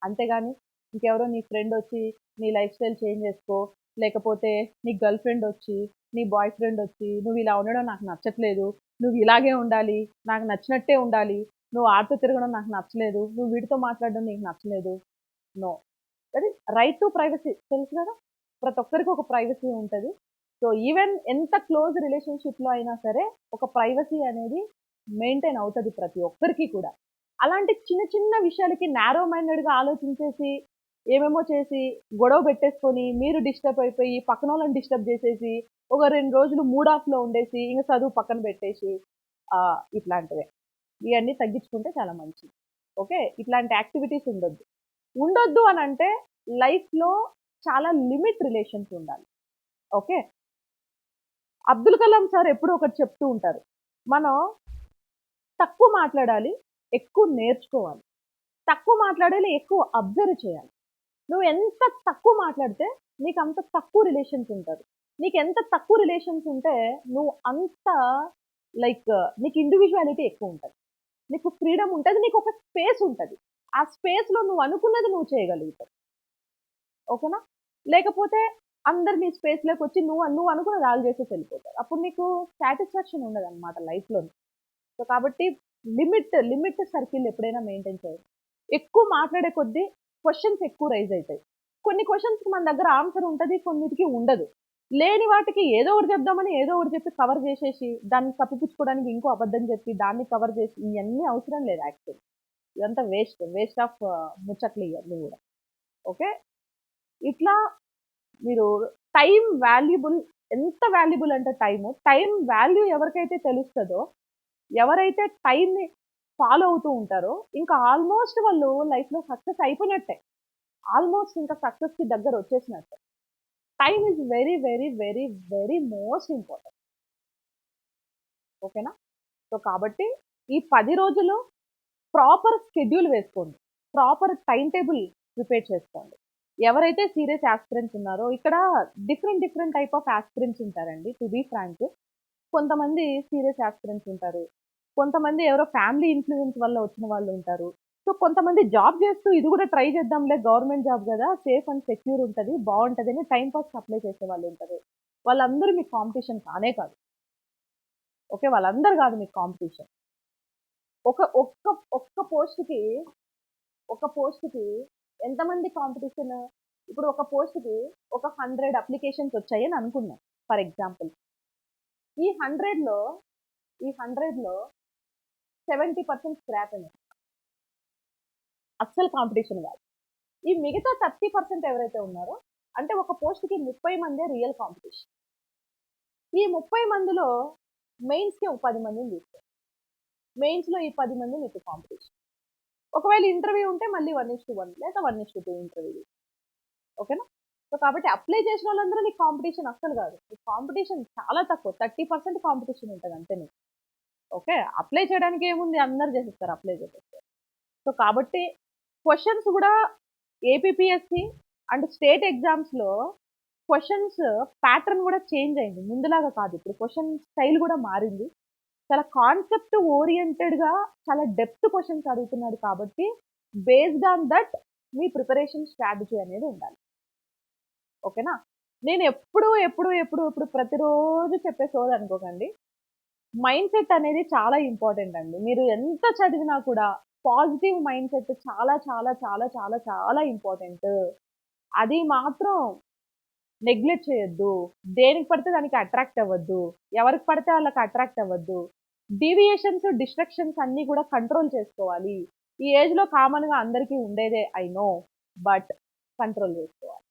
అంతేగాని ఇంకెవరో నీ ఫ్రెండ్ వచ్చి నీ లైఫ్ స్టైల్ చేంజ్ చేసుకో, లేకపోతే నీ గర్ల్ ఫ్రెండ్ వచ్చి, నీ బాయ్ ఫ్రెండ్ వచ్చి, నువ్వు ఇలా ఉండడం నాకు నచ్చట్లేదు, నువ్వు ఇలాగే ఉండాలి, నాకు నచ్చినట్టే ఉండాలి, నువ్వు ఆడుతూ తిరగడం నాకు నచ్చలేదు, నువ్వు వీడితో మాట్లాడడం నీకు నచ్చలేదు. No. That is right to privacy. తెలుసు కదా? ప్రతి ఒక్కరికి ఒక ప్రైవసీ ఉంటది. సో ఈవెన్ ఎంత క్లోజ్ రిలేషన్‌షిప్‌లో అయినా సరే ఒక ప్రైవసీ అనేది మెయింటైన్ అవుతది ప్రతి ఒక్కరికి కూడా. అలాంటి చిన్న చిన్న విషయాలకి నారో మైండెడ్‌గా ఆలోచించేసి, ఏమేమో చేసి, గొడవ పెట్టేసుకొని, మీరు డిస్టర్బ్ అయిపోయి, పక్కనోళ్ళని డిస్టర్బ్ చేసేసి, ఒక 2 రోజులు మూడ్ ఆఫ్‌లో ఉండేసి, ఇంక చదువు పక్కన పెట్టేసి ఇట్లాంటివే. ఇయన్నీ తగ్గించుకుంటే చాలా మంచిది. ఓకే? ఇట్లాంటి యాక్టివిటీస్ ఉండొద్దు. ఉండొద్దు అనంటే లైఫ్‌లో చాలా లిమిట్ రిలేషన్స్ ఉండాలి. ఓకే? అబ్దుల్ కలాం సార్ ఎప్పుడూ ఒకటి చెప్తూ ఉంటారు. మనం తక్కువ మాట్లాడాలి, ఎక్కువ నేర్చుకోవాలి. తక్కువ మాట్లాడాలి, ఎక్కువ అబ్జర్వ్ చేయాలి. నువ్వు ఎంత తక్కువ మాట్లాడితే నీకంత తక్కువ రిలేషన్స్ ఉంటారు. నీకెంత తక్కువ రిలేషన్స్ ఉంటే నువ్వు అంత లైక్ నీకు ఇండివిడ్యువాలిటీ ఎక్కువుంటది. నీకు ఫ్రీడమ్ ఉంటది. నీకొక స్పేస్ ఉంటది. ఆ స్పేస్‌లో నువ్వు అనుకున్నది నువ్వు చేయగలుగుతావు. ఓకేనా? లేకపోతే అందరు నీ స్పేస్‌లోకొచ్చి నువ్వు అనుకున్నది ఆళ్ళు చేసేసి వెళ్ళిపోతారు. అప్పుడు నీకు సాటిస్ఫాక్షన్ ఉండదనమాట లైఫ్‌లోని. సో, కాబట్టి లిమిట్ సర్కిల్ ఎప్పుడైనా మెయింటైన్ చేయాలి. ఎక్కువ మాట్లాడే కొద్దీ క్వెషన్స్ ఎక్కువ రైజ్ అయితాయి. కొన్ని క్వెషన్స్‌కి మన దగ్గర ఆన్సర్ ఉంటది. కొన్నిటికి ఉండదు. లేని వాటికి ఏదో ఒకటి చెప్దామని ఏదో ఒకటి చెప్పి కవర్ చేసేసి, దాన్ని కప్పిపుచ్చుకోవడానికి ఇంకో అబద్ధం చెప్పి, దాన్ని కవర్ చేసి ఇయన్నీ అవసరం లేదు యాక్చువల్లీ. ఇదంతా వేస్ట్ ఆఫ్ ముచ్చట్లు ఇయన్నీ గూడా. ఓకే? ఇట్లా మీరు టైమ్ వాల్యుబుల్, ఎంత వాల్యుబుల్ అంటే టైమ్ వాల్యూ ఎవరికైతే తెలుస్తదో, ఎవరైతే టైమ్‌ని ఫాలో అవుతూ ఉంటారో, ఇంకా ఆల్‌మోస్ట్ వాళ్ళు లైఫ్‌లో సక్సెస్ అయిపోయినట్టే. ఆల్‌మోస్ట్ ఇంకా సక్సెస్‌కి దగ్గరొచ్చేసినట్టే. Time is very, very, very, very most important. ఓకేనా? సో, కాబట్టి ఈ 10 రోజులు ప్రాపర్ షెడ్యూల్ వేసుకోండి. ప్రాపర్ టైమ్ టేబుల్ ప్రిపేర్ చేసుకోండి. ఎవరైతే సీరియస్ యాస్పిరెంట్స్ ఉన్నారో ఇక్కడ డిఫరెంట్ టైప్ ఆఫ్ యాస్పిరెంట్స్ ఉంటారండి. To be frank. కొంతమంది సీరియస్ యాస్పిరెంట్స్ ఉంటారు. కొంతమంది ఎవరో ఫ్యామిలీ ఇన్‌ఫ్లూయెన్స్ వల్ల వచ్చిన వాళ్ళు ఉంటారు. సో, కొంతమంది జాబ్ చేస్తూ ఇది కూడా ట్రై చేద్దాంలే, గవర్నమెంట్ జాబ్ గదా! సేఫ్ అండ్ సెక్యూర్ ఉంటది, బావుంటదని టైమ్ పాస్‌కి అప్లై చేసేవాళ్ళు ఉంటారు. వాళ్ళందరూ మీకు కాంపిటీషన్ కానే కాదు. ఓకే? వాళ్ళందరూ కాదు మీకు కాంపిటీషన్. ఒక ఒక్క ఒక్క పోస్ట్‌కి ఒక పోస్ట్‌కి ఎంతమంది కాంపిటీషన్? ఇప్పుడు ఒక పోస్ట్‌కి ఒక 100 అప్లికేషన్స్ వచ్చాయని అనుకుందాం ఫర్ ఎగ్జాంపుల్. ఈ 100లో ఈ 100లో 70% స్క్రాపేనే. అస్సలు కాంపిటీషన్ కాదు. ఈ మిగతా 30% ఎవరైతే ఉన్నారో, అంటే ఒక పోస్ట్‌కి 30 మందే రియల్ కాంపిటీషన్. ఈ 30 మందిలో మెయిన్స్‌కి ఒక 10 మందిని తీసుకోండి. మెయిన్స్‌లో ఈ 10 మంది మీకు కాంపిటీషన్. ఒకవేళ ఇంటర్వ్యూ ఉంటే మళ్ళీ 1:1 లేదా 1:2 ఇంటర్వ్యూ. ఓకేనా? సో, కాబట్టి అప్లై చేసిన వాళ్ళందరూ నీకు కాంపిటీషన్ అస్సలు కాదు. నీకు కాంపిటీషన్ చాలా తక్కువ. 30% కాంపిటీషన్ ఉంటది అంతే నీకు. ఓకే? అప్లై చేయడానికి ఏముంది, అందరూ చేసేస్తారు, అప్లై చేసేస్తారు. సో, కాబట్టి క్వెషన్స్ గూడా ఏపీపీఎస్‌సి అండ్ స్టేట్ ఎగ్జామ్స్‌లో క్వెషన్స్ ప్యాటర్న్ గూడా చేంజ్ అయింది. ముందులాగా కాదు. ఇప్పుడు క్వెషన్ స్టైల్ గూడా మారింది. చాలా కాన్సెప్ట్ ఓరియెంటెడ్‌గా చాలా డెప్త్ క్వెషన్స్ అడుగుతున్నాడు కాబట్టి based on that me preparation strategy అనేది ఉండాలి. ఓకేనా? నేను ఎప్పుడు ప్రతిరోజు చెప్పే సోది అనుకోకండి. మైండ్‌సెట్ అనేది చాలా ఇంపార్టెంట్ అండి. మీరు ఎంత చదివినా కూడా పాజిటివ్ మైండ్‌సెట్ చాలా చాలా చాలా చాలా చాలా ఇంపార్టెంట్. అది మాత్రం నెగ్లెక్ట్ చేయొద్దు. దేనికి పడితే దానికి అట్రాక్ట్ అవ్వద్దు. ఎవరికి పడితే వాళ్ళకి అట్రాక్ట్ అవ్వద్దు. డీవియేషన్స్, డిస్ట్రాక్షన్స్ అన్నీ కూడా కంట్రోల్ చేసుకోవాలి. ఈ ఏజ్‌లో కామన్‌గా అందరికీ ఉండేదే ఐ నో. బట్ కంట్రోల్ చేసుకోవాలి.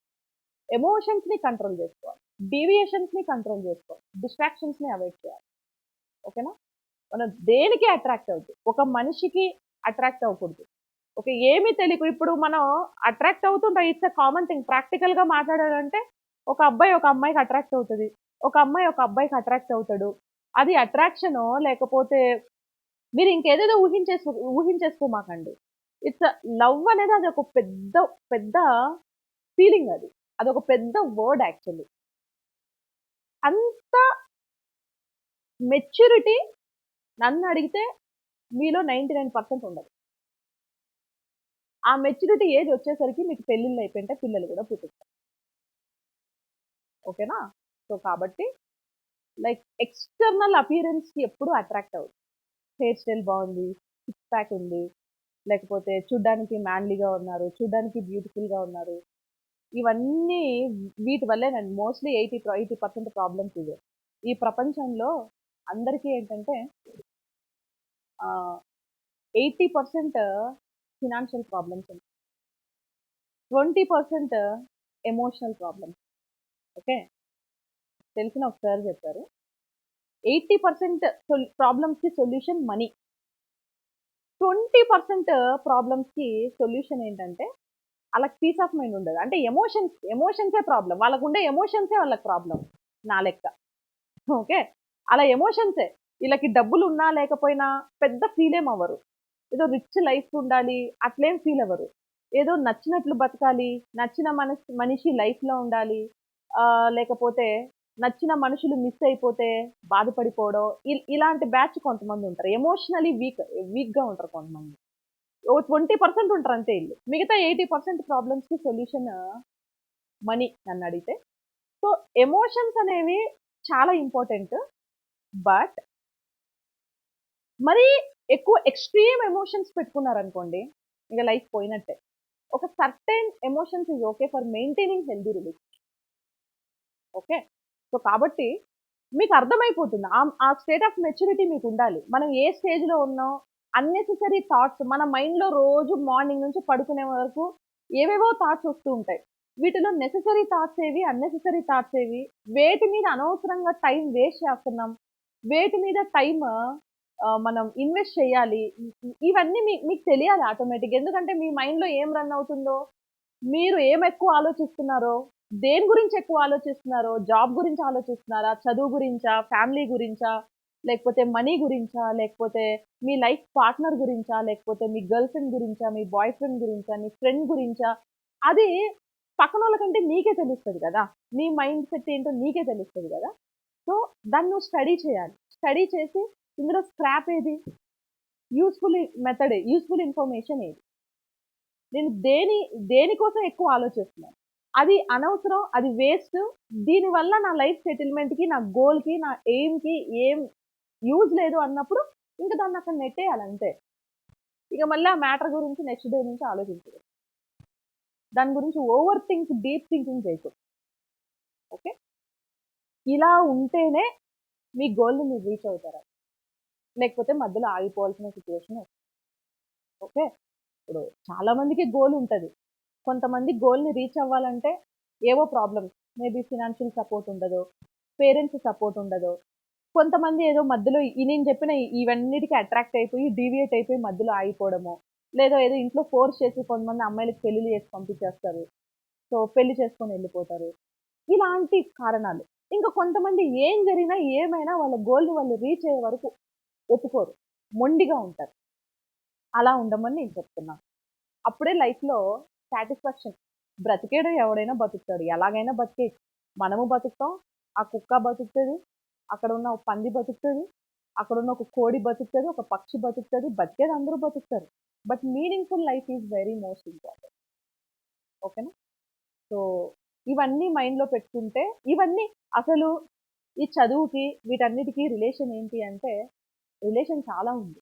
ఎమోషన్స్‌ని కంట్రోల్ చేసుకోవాలి. డీవియేషన్స్‌ని కంట్రోల్ చేసుకోవాలి. డిస్ట్రాక్షన్స్‌ని అవాయిడ్ చేయాలి. ఓకేనా? మనం దేనికి అట్రాక్ట్ అవ్వద్దు. ఒక మనిషికి అట్రాక్ట్ అవ్వకూడదు. ఓకే. ఏమీ తెలియకు ఇప్పుడు మనం అట్రాక్ట్ అవుతుంటాం. It's a common thing. ప్రాక్టికల్‌గా మాట్లాడాలంటే ఒక అబ్బాయి ఒక అమ్మాయికి అట్రాక్ట్ అవుతది. ఒక అమ్మాయి ఒక అబ్బాయికి అట్రాక్ట్ అవుతాడు. అది అట్రాక్షనో లేకపోతే మీరు ఇంకేదేదో ఊహించేసుకోమాకండి. ఇట్స్ లవ్ అనేది అదొక పెద్ద పెద్ద ఫీలింగ్ అది. అదొక పెద్ద వర్డ్ యాక్చువల్లీ. అంత మెచ్యూరిటీ నన్నడిగితే మీలో 99% ఉండదు. ఆ మెచ్యూరిటీ ఏజ్ వచ్చేసరికి మీకు పెళ్ళిళ్ళు అయిపోయింటాయి. పిల్లలు కూడా పుట్టుతారు. ఓకేనా? సో, కాబట్టి లైక్ ఎక్స్‌టర్నల్ అపియరెన్స్‌కి ఎప్పుడు అట్రాక్ట్ అవ్వద్దు. హెయిర్ స్టైల్ బావుంది, సిక్స్ ప్యాక్ ఉంది, లేకపోతే చూడ్డానికి మ్యాన్లీగా ఉన్నారు, చూడ్డానికి బ్యూటిఫుల్‌గా ఉన్నారు. ఇవన్నీ వీటి వల్లేనండి. మోస్ట్‌లీ 80% ప్రాబ్లమ్స్ ఇవే. ఈ ప్రపంచంలో అందరికీ ఏంటంటే ఆహ్, 80% ఫినాన్షియల్ ప్రాబ్లమ్స్ ఉంటాయి. 20% ఎమోషనల్ ప్రాబ్లమ్స్. ఓకే. తెలిసిన ఒక సార్ చెప్పారు. 80% ప్రాబ్లమ్స్‌కి సొల్యూషన్ మనీ. 20% ప్రాబ్లమ్స్‌కి సొల్యూషన్ ఏంటంటే ఆళ్ళకి పీస్ ఆఫ్ మైండ్ ఉండదు. అంటే ఎమోషన్సే ప్రాబ్లమ్. వాళ్ళకుండే ఎమోషన్సే వాళ్ళకి ప్రాబ్లమ్. నా లెక్క. ఓకే. అలా ఎమోషన్సే. ఈళ్ళకి డబ్బులున్నా లేకపోయినా పెద్ద ఫీలేం అవ్వరు. ఏదో రిచ్ లైఫ్ ఉండాలి అట్లేం ఫీల్ అవ్వరు. ఏదో నచ్చినట్లు బతకాలి, నచ్చిన మనిషి లైఫ్‌లో ఉండాలి. లేకపోతే నచ్చిన మనుషులు మిస్ అయిపోతే బాధపడిపోవడం. ఇలాంటి బ్యాచ్ కొంతమందుంటారు. ఎమోషనల్లీ వీక్‌గా ఉంటారు కొంతమంది. ఓ 20% ఉంటారు అంతే ఈళ్ళు. మిగతా 80% ప్రాబ్లమ్స్‌కి సొల్యూషన్ మనీ నన్నడిగితే. సో, ఎమోషన్స్ అనేవి చాలా ఇంపార్టెంట్. బట్ మరీ ఎక్కువ ఎక్స్‌ట్రీమ్ ఎమోషన్స్ పెట్టుకున్నారనుకోండి, ఇక లైఫ్ పోయినట్టే. ఒక certain emotions is okay for maintaining healthy relationship. Okay. So, కాబట్టి మీకర్థమైపోతుంది. ఆ స్టేట్ ఆఫ్ మెచ్యూరిటీ మీకుండాలి. మనం ఏ స్టేజ్‌లో ఉన్నాం, అన్నెసెసరీ థాట్స్ మన మైండ్‌లో రోజు మార్నింగ్ నుంచి పడుకునే వరకు ఏవేవో థాట్స్ వస్తూ ఉంటాయి. వీటిలో నెసెసరీ థాట్స్ ఏవి, అన్నెసెసరీ థాట్స్ ఏవి, వేటి మీద అనవసరంగా టైం వేస్ట్ చేస్తున్నాం, వేటి మీద టైమ్ మనం ఇన్వెస్ట్ చేయాలి. ఇవన్నీ మీకు తెలియాలి ఆటోమేటిక్‌గా. ఎందుకంటే మీ మైండ్‌లో ఏం రన్ అవుతుందో, మీరు ఏమెక్కువ ఆలోచిస్తున్నారో, దేని గురించి ఎక్కువ ఆలోచిస్తున్నారో, జాబ్ గురించి ఆలోచిస్తున్నారా? చదువు గురించా? ఫ్యామిలీ గురించా? లేకపోతే మనీ గురించా? లేకపోతే మీ లైఫ్ పార్ట్నర్ గురించా? లేకపోతే మీ గర్ల్ ఫ్రెండ్ గురించా? మీ బాయ్ ఫ్రెండ్ గురించా? మీ ఫ్రెండ్ గురించా? అది పక్కనోళ్ళ కంటే నీకే తెలుస్తది గదా! నీ మైండ్ సెట్ ఏంటో నీకే తెలుస్తది గదా! సో, దాన్ని నువ్వు స్టడీ చేయాలి. స్టడీ చేసి ఇందులో స్క్రాప్ ఏది? యూజ్‌ఫుల్ ఇన్ఫర్మేషన్ ఏది? నేను దేనికోసం ఎక్కువ ఆలోచిస్తున్నాను. అది అనవసరం, అది వేస్ట్. దీనివల్ల నా లైఫ్ సెటిల్‌మెంట్‌కి, నా గోల్‌కి, నా ఎయిమ్‌కి ఏం యూజ్ లేదు అన్నప్పుడు ఇంక దాన్నక్కడ నెట్టేయాలి అంతే. ఇక మళ్ళీ ఆ మ్యాటర్ గురించి నెక్స్ట్ డే నుంచి ఆలోచించకూడదు. దాని గురించి డీప్ థింకింగ్ చేయకూడదు. ఓకే. ఇలా ఉంటేనే మీ గోల్‌ని మీరు రీచ్ అవుతారు. లేకపోతే మధ్యలో ఆగిపోవాల్సిన సిట్యుయేషన్ వస్తుంది. ఓకే. ఇప్పుడు చాలా మందికి గోల్ ఉంటది. కొంతమంది గోల్‌ని రీచ్ అవ్వాలంటే ఏవో ప్రాబ్లమ్స్ మేబీ ఫినాన్షియల్ సపోర్ట్ ఉండదో, పేరెంట్స్ సపోర్ట్ ఉండదో, కొంతమంది ఏదో మధ్యలో నేను చెప్పిన ఇవన్నిటికి అట్రాక్ట్ అయిపోయి, డీవియేట్ అయిపోయి మధ్యలో ఆగిపోవడమో, లేదా ఏదో ఇంట్లో ఫోర్స్ చేసి కొంతమంది అమ్మాయిలకి పెళ్లిళ్లు చేసి పంపించేస్తారు. సో, పెళ్లి చేసుకొని ఎళ్ళిపోతారు. ఇలాంటి కారణాలు. ఇంకా కొంతమంది ఏం జరిగినా, ఏమైనా వాళ్ళ గోల్‌ని వాళ్ళు రీచ్ అయ్యే వరకు ఒప్పుకోరు. మొండిగా ఉంటారు. అలా ఉండమని నేను చెప్తున్నాను. అప్పుడే లైఫ్‌లో సాటిస్ఫాక్షన్. బ్రతికేడు ఎవడైనా బతుకుతాడు. ఎలాగైనా బతికేయచ్చు. మనము బతుకుతాం. ఆ కుక్క బతుకుతది. అక్కడున్న ఒక పంది బతుకుతది. అక్కడున్న ఒక కోడి బతుకుతది. ఒక పక్షి బతుకుతది. బతికేది అందరూ బతుకుతారు. But meaningful life is very most important. ఓకేనా? సో, ఇవన్నీ మైండ్‌లో పెట్టుకుంటే ఇవన్నీ అసలు ఈ చదువుకి వీటన్నిటికి రిలేషన్ ఏంటి అంటే రిలేషన్ చాలా ఉంది.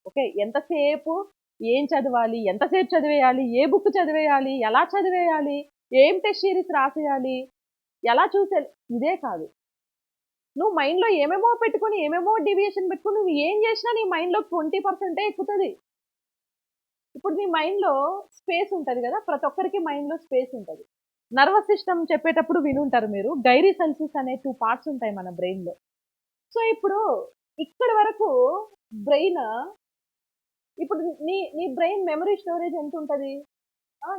ఓకే. ఎంతసేపు ఏం చదవాలి? ఎంతసేపు చదివేయాలి? ఏ బుక్ చదివేయాలి? ఎలా చదివేయాలి? ఏం టెస్ట్ సిరీస్ రాసేయాలి, ఎలా చూసే ఇదే కాదు. నువ్వు మైండ్‌లో ఏమేమో పెట్టుకొని, ఏమేమో డీవియేషన్ పెట్టుకొని నువ్వు ఏం చేసినా నీ మైండ్‌లో 20% ఎక్కుతది. ఇప్పుడు నీ మైండ్‌లో స్పేస్ ఉంటది గదా! ప్రతి ఒక్కరికి మైండ్‌లో స్పేస్ ఉంటది. నర్వస్ సిస్టమ్ చెప్పేటప్పుడు వినుంటారు మీరు. గైరీ సెల్సిస్ అనే 2 పార్ట్స్ ఉంటాయి మన బ్రెయిన్‌లో. సో, ఇప్పుడు ఇక్కడి వరకు బ్రెయిన్ ఇప్పుడు నీ నీ బ్రెయిన్ మెమరీ స్టోరేజ్ ఎంతుంటది?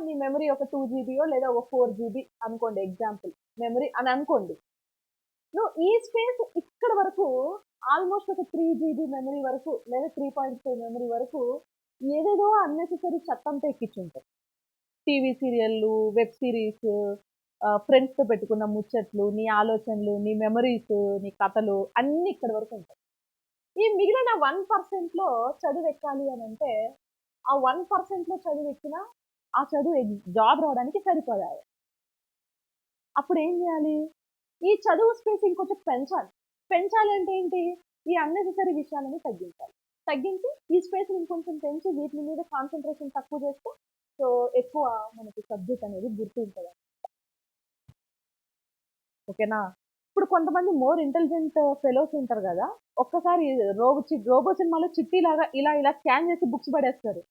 నీ మెమరీ ఒక 2 జీబీయో లేదా ఒక 4 జీబీ అనుకోండి ఎగ్జాంపుల్. మెమరీ అని అనుకోండి. నువ్వు ఈ స్పేస్ ఇక్కడ వరకు ఆల్మోస్ట్ ఒక 3 జీబీ మెమరీ వరకు లేదా 3.5 మెమరీ వరకు ఏదేదో అన్నెసెసరీ చెత్తంతా ఎక్కించుంటావు. టీవీ సీరియల్లు, వెబ్ సీరీస్, ఫ్రెండ్స్‌తో పెట్టుకున్న ముచ్చట్లు, నీ ఆలోచనలు, నీ మెమరీస్, నీ కథలు అన్నీ ఇక్కడి వరకు ఉంటాయి. ఈ మిగిలిన 1%లో చదువెక్కాలి అనంటే, ఆ 1%లో చదువెక్కినా, ఆ చదువు జాబ్ రావడానికి సరిపోదాయె. అప్పుడేం జేయాలి? ఈ చదువు స్పేస్ ఇంకొంచెం పెంచాలి. పెంచాలంటే ఏంటి? ఈ అన్నెసెసరీ విషయాలని తగ్గించాలి. తగ్గించి ఈ స్పేస్‌ని ఇంకొంచెం పెంచి వీటి మీద కాన్సంట్రేషన్ తక్కువ చేస్తే, సో, ఎక్కువ మనకి సబ్జెక్ట్ అనేది గుర్తుంటది. ఓకేనా? ఇప్పుడు కొంతమంది మోర్ ఇంటెలిజెంట్ ఫెలోస్ ఉంటారు గదా! ఒక్కసారి రోబో సినిమాలో చిట్టీలాగా ఇలా స్కాన్ చేసి బుక్స్ పడేస్తారు.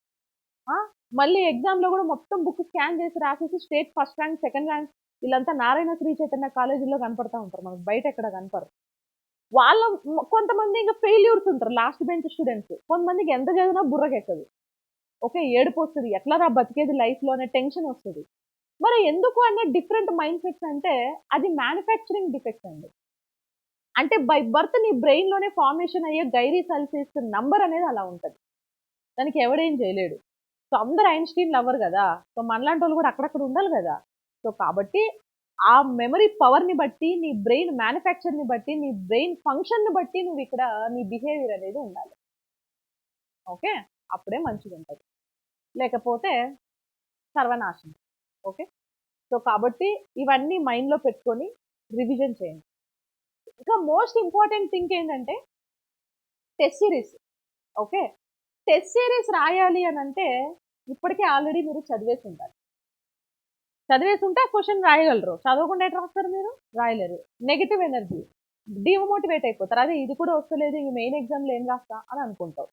ఆ! మళ్ళీ ఎగ్జామ్‌లో గూడా మొత్తం బుక్ స్కాన్ చేసి రాసేసి state first rank, second rank వీళ్ళంతా నారాయణ శ్రీ చైతన్య కాలేజీల్లో కనపడతా ఉంటారు. మనకు బయట ఎక్కడ కనపడరు. వాళ్ళ కొంతమంది ఇంక ఫెయిల్యూర్స్ ఉంటారు. Last bench students. కొంతమందికి ఎంత చదివినా బుర్రకెక్కదు. ఓకే. ఏడుపొస్తది. ఎట్లరా బతికేది లైఫ్‌లో అనే టెన్షనొస్తది. మరి ఎందుకు అనే డిఫరెంట్ మైండ్ సెట్స్ అంటే అది మ్యానుఫ్యాక్చరింగ్ డిఫెక్ట్ అండి. అంటే బై బర్త్ నీ బ్రెయిన్‌లోనే ఫార్మేషన్ అయ్యే గైరీ సెల్సిస్ నంబర్ అనేది అలా ఉంటది. దానికి ఎవడేం చేయలేడు. సో, అందరూ ఐన్‌స్టీన్‌లు అవ్వరు గదా! సో, మనలాంటోళ్ళు గూడా అక్కడక్కడ ఉండాలి గదా! సో, కాబట్టి ఆ మెమరీ పవర్‌ని బట్టి, నీ బ్రెయిన్ మ్యానుఫ్యాక్చర్‌ని బట్టి, నీ బ్రెయిన్ ఫంక్షన్‌ని బట్టి నువ్విక్కడ నీ బిహేవియర్ అనేది ఉండాలి. ఓకే. అప్పుడే మంచిగుంటది. లేకపోతే సర్వనాశనం. ఓకే. సో, కాబట్టి ఇవన్నీ మైండ్‌లో పెట్టుకొని రివిజన్ చేయండి. ఇంకా మోస్ట్ ఇంపార్టెంట్ థింగ్ ఏంటంటే test series. Okay. Test series రాయాలి అనంటే ఇప్పటికే ఆల్రెడీ మీరు చదివేసుంటారు. చదివేసుంటే ఆ క్వెషన్ రాయగలరు. చదవకుండా ఎట్లా రాస్తారు మీరు? రాయలేరు. Negative energy. డీమోటివేట్ అయిపోతారు. అదే ఇది కూడా వస్తలేదు ఇంక మెయిన్ ఎగ్జామ్‌లో ఏం రాస్తా అని అనుకుంటావు.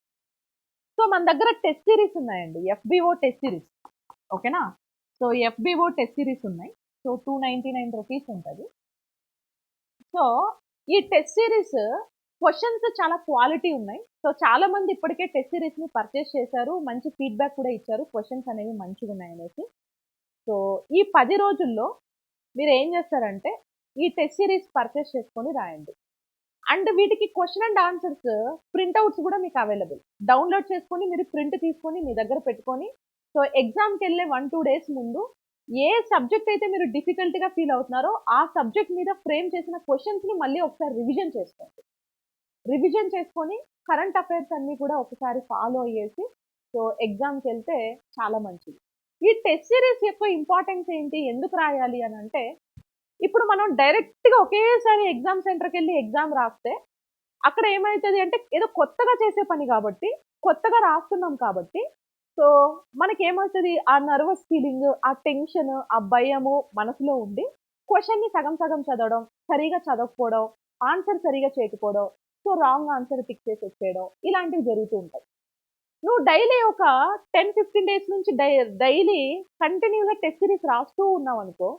సో, మన దగ్గర టెస్ట్ సిరీస్ ఉన్నాయండి. FBO test series. ఓకేనా? సో, ఎఫ్‌బీఓ టెస్ట్ సిరీస్ ఉన్నాయి. సో, రూ. 299 ఉంటది. సో, ఈ టెస్ట్ సిరీస్ క్వెషన్స్ చాలా క్వాలిటీ ఉన్నాయి. సో, చాలా మంది ఇప్పటికే టెస్ట్ సిరీస్‌ని పర్చేస్ చేశారు. మంచి ఫీడ్‌బ్యాక్ కూడా ఇచ్చారు. క్వెషన్స్ అనేవి మంచిగున్నాయనేసి. సో, ఈ 10 రోజుల్లో మీరేం చేస్తారంటే, ఈ టెస్ట్ సిరీస్ పర్చేస్ చేసుకొని రాయండి. అండ్ వీటికి question and answers print outs కూడా మీకు అవైలబుల్. డౌన్‌లోడ్ చేసుకొని మీరు ప్రింట్ తీసుకొని మీ దగ్గర పెట్టుకొని, సో, ఎగ్జామ్‌కెళ్ళే 1, 2 డేస్ ముందు ఏ సబ్జెక్ట్ అయితే మీరు డిఫికల్ట్‌గా ఫీల్ అవుతున్నారో, ఆ సబ్జెక్ట్ మీద ఫ్రేమ్ చేసిన క్వెషన్స్‌ని మళ్ళీ ఒకసారి రివిజన్ చేసుకోండి. రివిజన్ చేసుకొని కరెంట్ అఫైర్స్ అన్నీ కూడా ఒకసారి ఫాలో అయ్యేసి, సో, ఎగ్జామ్‌కెళ్తే చాలా మంచిది. ఈ టెస్ట్ సిరీస్ యొక్క ఇంపార్టెన్స్ ఏంటి? ఎందుకు రాయాలి అనంటే, ఇప్పుడు మనం డైరెక్ట్‌గా ఒకేసారి ఎగ్జామ్ సెంటర్‌కెళ్ళి ఎగ్జామ్ రాస్తే, అక్కడ ఏమైతది అంటే ఏదో కొత్తగా చేసే పని గాబట్టి, కొత్తగా రాస్తున్నాం కాబట్టి, సో, మనకేమవుతది ఆ నర్వస్ ఫీలింగ్, ఆ టెన్షన్, ఆ భయము మనసులో ఉండి, క్వెషన్‌ని సగం సగం చదవడం, సరిగ్గా చదవకపోవడం, ఆన్సర్ సరిగ్గా చేయకపోవడం, సో, రాంగ్ ఆన్సర్ టిక్ చేసి వచ్చేయడం ఇలాంటివి జరుగుతూ ఉంటాయి. నువ్వు డైలీ ఒక 10, 15 డేస్ నుంచి డైలీ కంటిన్యూ‌గా టెస్ట్ సిరీస్ రాస్తూ ఉన్నావనుకో,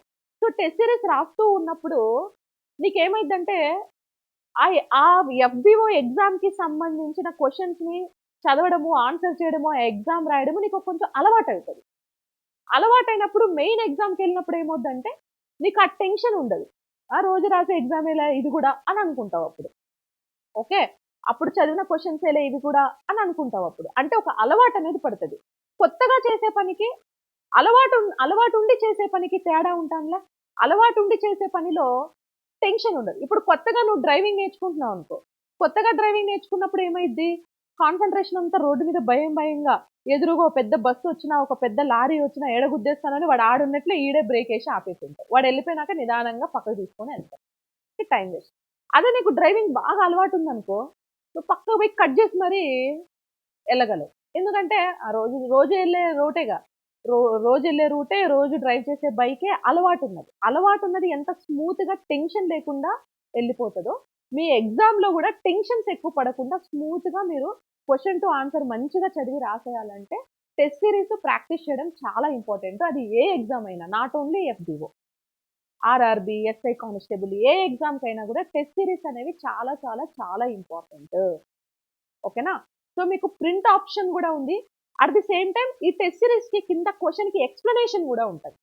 సో, టెస్ట్ సిరీస్ రాస్తూ ఉన్నప్పుడు నీకేమైద్దంటే ఆ ఎఫ్‌బీఓ ఎగ్జామ్‌కి సంబంధించిన క్వెషన్స్‌ని చదవడము, ఆన్సర్ చేయడము, ఆ ఎగ్జామ్ రాయడము నీకు కొంచెం అలవాటవుతది. అలవాటైనప్పుడు మెయిన్ ఎగ్జామ్‌కెళ్ళినప్పుడు ఏమవుద్దంటే నీకు ఆ టెన్షన్ ఉండదు. రోజు రాసే ఎగ్జామేలే ఇది గూడా అని అనుకుంటావప్పుడు. ఓకే. అప్పుడు చదివిన క్వెషన్సేలే ఇవి కూడా అని అనుకుంటావప్పుడు. అంటే ఒక అలవాటనేది పడతది. కొత్తగా చేసే పనికి అలవాటుండి చేసే పనికి తేడా ఉంటాంలా. అలవాటుండి చేసే పనిలో టెన్షన్ ఉండదు. ఇప్పుడు కొత్తగా నువ్వు డ్రైవింగ్ నేర్చుకుంటున్నావనుకో, కొత్తగా డ్రైవింగ్ నేర్చుకున్నప్పుడు ఏమైద్ది? కాన్సంట్రేషన్ అంతా రోడ్డు మీద భయంగా ఎదురుగా ఓ పెద్ద బస్సొచ్చినా, ఒక పెద్ద లారీ వచ్చినా ఏడ గుద్దేస్తానని వాడు ఆడున్నట్లే ఈడే బ్రేకేసి ఆపేసుంటాడు. వాడెళ్ళిపోయినాక నిదానంగా పక్కకు తీసుకొని ఎళ్తాడు. Time waste. అదే నీకు డ్రైవింగ్ బాగా అలవాటుందనుకో, నువ్వు పక్కకు పోయి కట్ జేసి మరీ ఎళ్ళగలవు. ఎందుకంటే ఆ రోజు రోజు ఎళ్ళే రూటేగా. రోజు వెళ్ళే రూటే, రోజు డ్రైవ్ చేసే బైకే అలవాటు ఉన్నది ఎంత స్మూత్గా టెన్షన్ లేకుండా వెళ్ళిపోతుందో, మీ ఎగ్జామ్లో కూడా టెన్షన్స్ ఎక్కువ పడకుండా స్మూత్గా మీరు క్వశ్చన్ టు ఆన్సర్ మంచిగా చదివి రాసేయాలంటే టెస్ట్ సిరీస్ ప్రాక్టీస్ చేయడం చాలా ఇంపార్టెంట్. అది ఏ ఎగ్జామ్ అయినా, not only FDO, RRB, SI constable, ఏ ఎగ్జామ్కైనా కూడా టెస్ట్ సిరీస్ అనేవి చాలా చాలా చాలా ఇంపార్టెంట్. ఓకేనా? సో మీకు ప్రింట్ ఆప్షన్ కూడా ఉంది. అట్ ది సేమ్ టైం ఈ టెస్ట్ సిరీస్కి కింద క్వశ్చన్కి ఎక్స్ప్లెనేషన్ కూడా ఉంటుంది.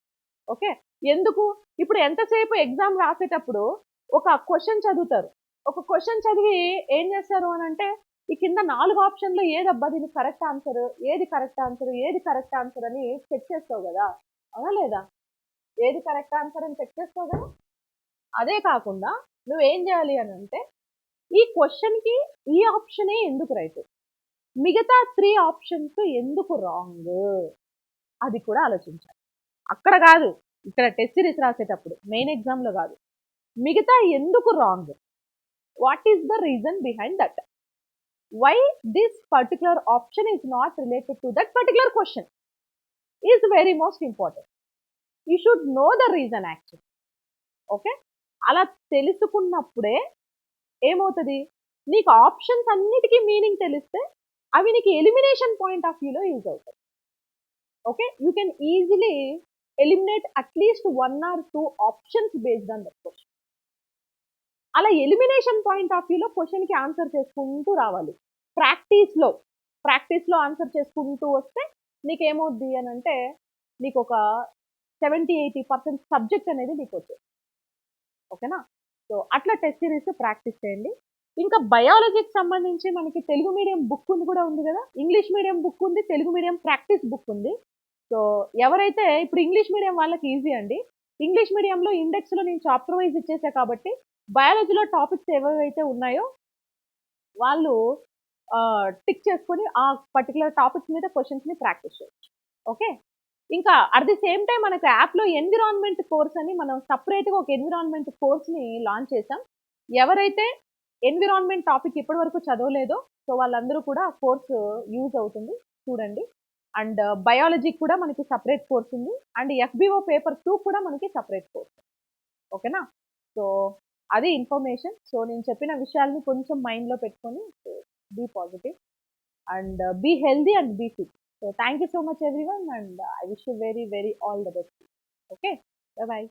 ఓకే, ఎందుకు? ఇప్పుడు ఎంతసేపు ఎగ్జామ్ రాసేటప్పుడు ఒక క్వశ్చన్ చదువుతారు. ఒక క్వశ్చన్ చదివి ఏం చేస్తారు అని అంటే, ఈ కింద 4 ఆప్షన్‌లో ఏదబ్బా దీనికి కరెక్ట్ ఆన్సర్, ఏది కరెక్ట్ ఆన్సర్, ఏది కరెక్ట్ ఆన్సర్ అని చెక్ చేస్తావు గదా! అవునా లేదా? ఏది కరెక్ట్ ఆన్సర్ అని చెక్ చేస్తావు గదా! అదే కాకుండా నువ్వేం చేయాలి అని అంటే, ఈ క్వశ్చన్‌కి ఈ ఆప్షనే ఎందుకు రైట్? మిగతా 3 ఆప్షన్స్ ఎందుకు రాంగ్? అది కూడా ఆలోచించాలి. అక్కడ కాదు, ఇక్కడ టెస్ట్ సిరీస్ రాసేటప్పుడు, మెయిన్ ఎగ్జామ్‌లో కాదు. మిగతా ఎందుకు wrong? What is the reason behind that? Why this particular option is not related to that particular question is very most important. You should know the reason actual. Okay, అలా తెలుసుకున్నప్పుడే ఏమవుతుంది, నీకు ఆప్షన్స్ అన్నిటికీ మీనింగ్ తెలిస్తే అవి నీకు ఎలిమినేషన్ పాయింట్ ఆఫ్ వ్యూలో యూజ్ అవుతాయి. Okay, you can easily eliminate at least 1 or 2 options based on that question. అలా ఎలిమినేషన్ పాయింట్ ఆఫ్ వ్యూలో క్వశ్చన్కి ఆన్సర్ చేసుకుంటూ రావాలి. ప్రాక్టీస్లో ఆన్సర్ చేసుకుంటూ వస్తే నీకేమవుద్ది అని అంటే, నీకు ఒక 70-80% సబ్జెక్ట్ అనేది నీకు వచ్చేది. ఓకేనా? సో అట్లా టెస్ట్ సిరీస్ ప్రాక్టీస్ చేయండి. ఇంకా బయాలజీకి సంబంధించి మనకి తెలుగు మీడియం బుక్ కూడా ఉంది కదా, ఇంగ్లీష్ మీడియం బుక్ ఉంది, తెలుగు మీడియం ప్రాక్టీస్ బుక్ ఉంది. సో ఎవరైతే ఇప్పుడు ఇంగ్లీష్ మీడియం వాళ్ళకి ఈజీ అండి. ఇంగ్లీష్ మీడియంలో ఇండెక్స్లో నేను చాప్టర్ వైజ్ ఇచ్చేసా కాబట్టి బయాలజీలో టాపిక్స్ ఏవైతే ఉన్నాయో వాళ్ళు టిక్ చేసుకొని ఆ పర్టికులర్ టాపిక్స్ మీద క్వశ్చన్స్ని ప్రాక్టీస్ చేయొచ్చు. ఓకే, ఇంకా అట్ ది సేమ్ టైం మనకు యాప్లో ఎన్విరాన్మెంట్ కోర్స్ అని మనం సపరేట్గా ఒక ఎన్విరాన్మెంట్ కోర్స్ని లాంచ్ చేసాం. ఎవరైతే ఎన్విరాన్మెంట్ టాపిక్ ఇప్పటి వరకు చదవలేదో సో వాళ్ళందరూ కూడా ఆ కోర్స్ యూజ్ అవుతుంది, చూడండి. అండ్ బయాలజీకి కూడా మనకి సపరేట్ కోర్స్ ఉంది, అండ్ ఎఫ్బిఓ పేపర్ 2 కూడా మనకి సపరేట్ కోర్స్. ఓకేనా? సో అది ఇన్ఫర్మేషన్. సో నేను చెప్పిన విషయాల్ని కొంచెం మైండ్లో పెట్టుకొని be positive and be healthy and be fit. So thank you so much everyone, and I wish you very all the best. Okay, bye bye.